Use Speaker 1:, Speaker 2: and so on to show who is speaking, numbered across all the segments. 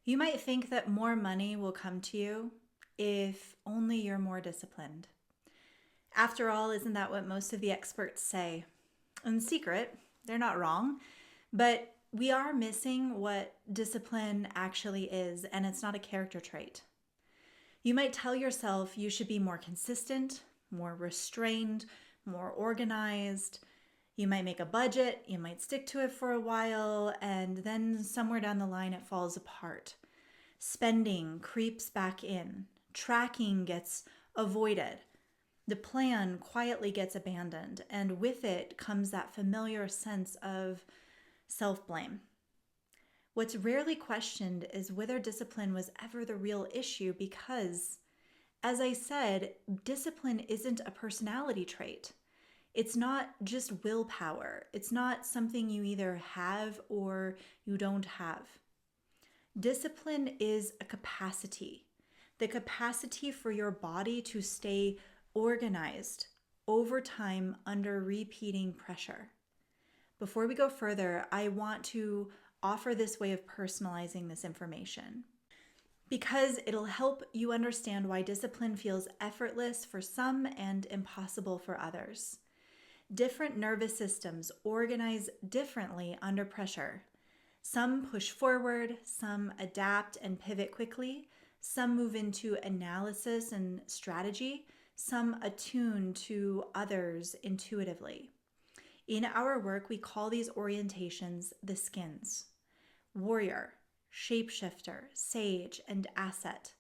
Speaker 1: You might think that more money will come to you if only you're more disciplined. After all, isn't that what most of the experts say? In secret, they're not wrong, but we are missing what discipline actually is, and it's not a character trait. You might tell yourself you should be more consistent, more restrained, more organized. You might make a budget, you might stick to it for a while, and then somewhere down the line it falls apart. Spending creeps back in, tracking gets avoided, the plan quietly gets abandoned, and with it comes that familiar sense of self-blame. What's rarely questioned is whether discipline was ever the real issue because, as I said, discipline isn't a personality trait. It's not just willpower. It's not something you either have or you don't have. Discipline is a capacity, the capacity for your body to stay organized over time under repeating pressure. Before we go further, I want to offer this way of personalizing this information because it'll help you understand why discipline feels effortless for some and impossible for others. Different nervous systems organize differently under pressure. Some push forward, some adapt and pivot quickly, some move into analysis and strategy, some attune to others intuitively. In our work, we call these orientations the skins: warrior, shapeshifter, sage, and asset.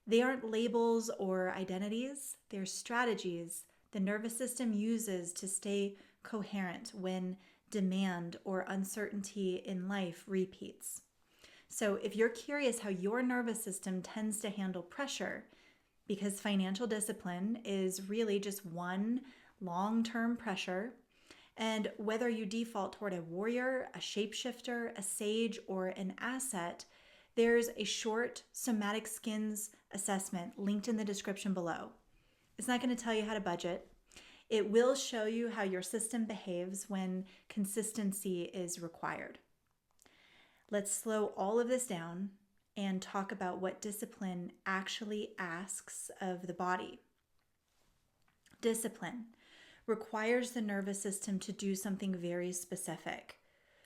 Speaker 1: They aren't labels or identities, they're strategies the nervous system uses to stay coherent when demand or uncertainty in life repeats. So if you're curious how your nervous system tends to handle pressure, because financial discipline is really just one long-term pressure, and whether you default toward a warrior, a shapeshifter, a sage, or an asset, there's a short Somatic Skins assessment linked in the description below. It's not going to tell you how to budget. It will show you how your system behaves when consistency is required. Let's slow all of this down and talk about what discipline actually asks of the body. Discipline requires the nervous system to do something very specific,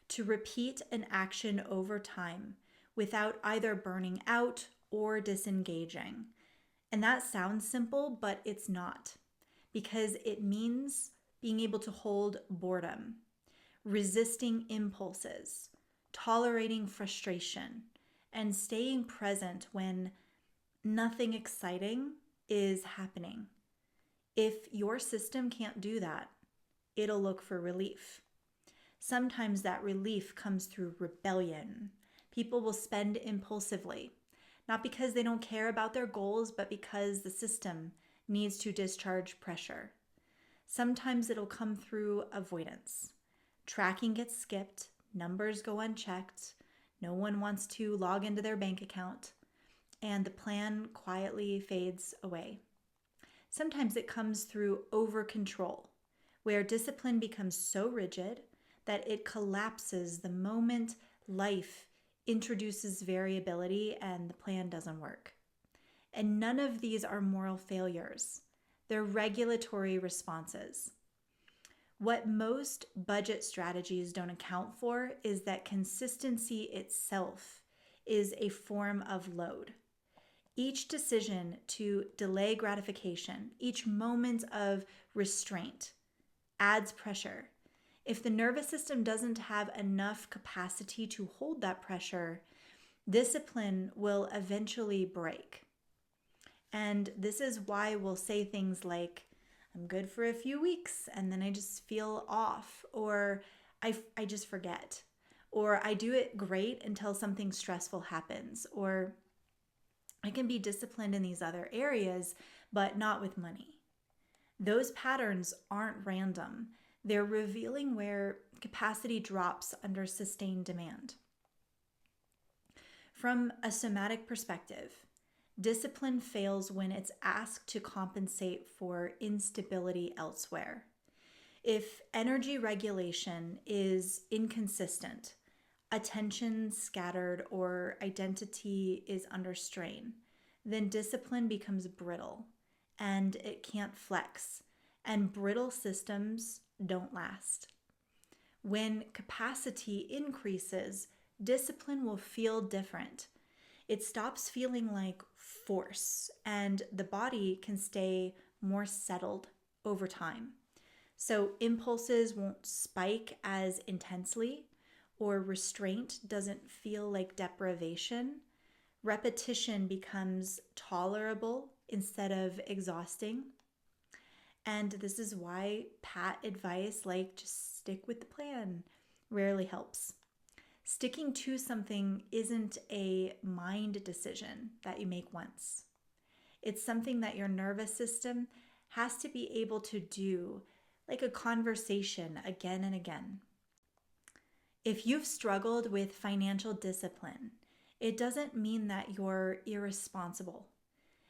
Speaker 1: to repeat an action over time without either burning out or disengaging. And that sounds simple, but it's not, because it means being able to hold boredom, resisting impulses, tolerating frustration, and staying present when nothing exciting is happening. If your system can't do that, it'll look for relief. Sometimes that relief comes through rebellion. People will spend impulsively, not because they don't care about their goals, but because the system needs to discharge pressure. Sometimes it'll come through avoidance. Tracking gets skipped, numbers go unchecked, no one wants to log into their bank account, and the plan quietly fades away. Sometimes it comes through overcontrol, where discipline becomes so rigid that it collapses the moment life introduces variability and the plan doesn't work. And none of these are moral failures. They're regulatory responses. What most budget strategies don't account for is that consistency itself is a form of load. Each decision to delay gratification, each moment of restraint adds pressure. If the nervous system doesn't have enough capacity to hold that pressure, discipline will eventually break. And this is why we'll say things like, I'm good for a few weeks and then I just feel off, or I just forget, or I do it great until something stressful happens, or I can be disciplined in these other areas, but not with money. Those patterns aren't random. They're revealing where capacity drops under sustained demand. From a somatic perspective, discipline fails when it's asked to compensate for instability elsewhere. If energy regulation is inconsistent, attention scattered, or identity is under strain, then discipline becomes brittle and it can't flex. And brittle systems don't last. When capacity increases, discipline will feel different. It stops feeling like force, and the body can stay more settled over time. So impulses won't spike as intensely, or restraint doesn't feel like deprivation. Repetition becomes tolerable instead of exhausting. And this is why pat advice like just stick with the plan rarely helps. Sticking to something isn't a mind decision that you make once. It's something that your nervous system has to be able to do, like a conversation again and again. If you've struggled with financial discipline, it doesn't mean that you're irresponsible.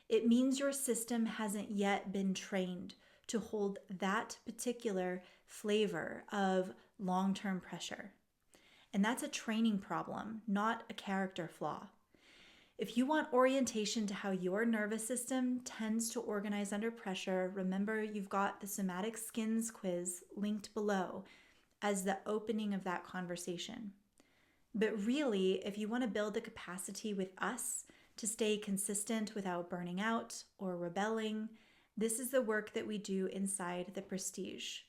Speaker 1: It means your system hasn't yet been trained to hold that particular flavor of long-term pressure. And that's a training problem, not a character flaw. If you want orientation to how your nervous system tends to organize under pressure, remember you've got the Somatic Skins Quiz linked below as the opening of that conversation. But really, if you want to build the capacity with us to stay consistent without burning out or rebelling, this is the work that we do inside the Prestige.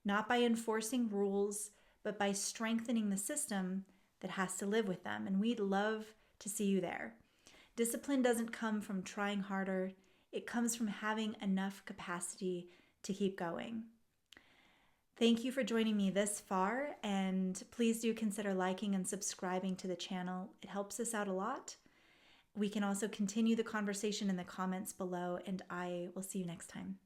Speaker 1: Not by enforcing rules, but by strengthening the system that has to live with them. And we'd love to see you there. Discipline doesn't come from trying harder. It comes from having enough capacity to keep going. Thank you for joining me this far, and please do consider liking and subscribing to the channel. It helps us out a lot. We can also continue the conversation in the comments below, and I will see you next time.